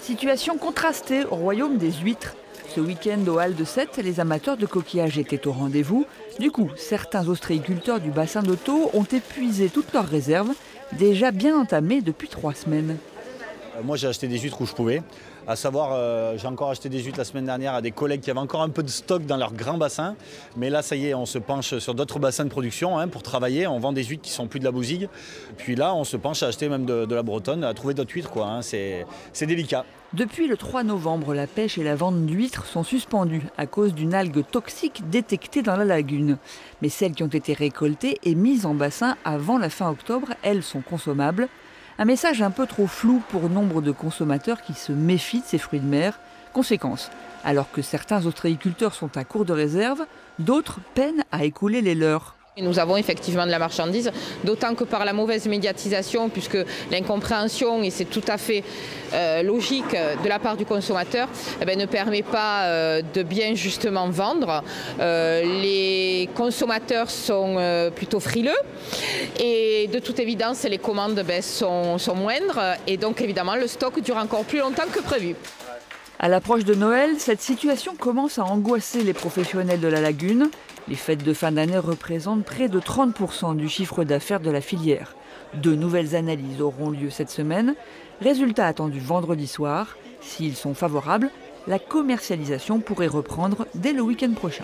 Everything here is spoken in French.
Situation contrastée au royaume des huîtres. Ce week-end au Hall de Sète, les amateurs de coquillages étaient au rendez-vous. Du coup, certains ostréiculteurs du bassin d'Otto ont épuisé toutes leurs réserves, déjà bien entamées depuis 3 semaines. Moi j'ai acheté des huîtres où je pouvais, à savoir j'ai encore acheté des huîtres la semaine dernière à des collègues qui avaient encore un peu de stock dans leur grand bassin. Mais là ça y est, on se penche sur d'autres bassins de production pour travailler, on vend des huîtres qui sont plus de la bousigues. Puis là on se penche à acheter même de la bretonne, à trouver d'autres huîtres c'est délicat. Depuis le 3 novembre, la pêche et la vente d'huîtres sont suspendues à cause d'une algue toxique détectée dans la lagune. Mais celles qui ont été récoltées et mises en bassin avant la fin octobre, elles sont consommables. Un message un peu trop flou pour nombre de consommateurs qui se méfient de ces fruits de mer. Conséquence, alors que certains ostréiculteurs sont à court de réserve, d'autres peinent à écouler les leurs. Nous avons effectivement de la marchandise, d'autant que par la mauvaise médiatisation, puisque l'incompréhension, et c'est tout à fait logique de la part du consommateur, ne permet pas de bien justement vendre. Les consommateurs sont plutôt frileux et de toute évidence les commandes sont moindres et donc évidemment le stock dure encore plus longtemps que prévu. À l'approche de Noël, cette situation commence à angoisser les professionnels de la lagune. Les fêtes de fin d'année représentent près de 30% du chiffre d'affaires de la filière. 2 nouvelles analyses auront lieu cette semaine. Résultat attendu vendredi soir. S'ils sont favorables, la commercialisation pourrait reprendre dès le week-end prochain.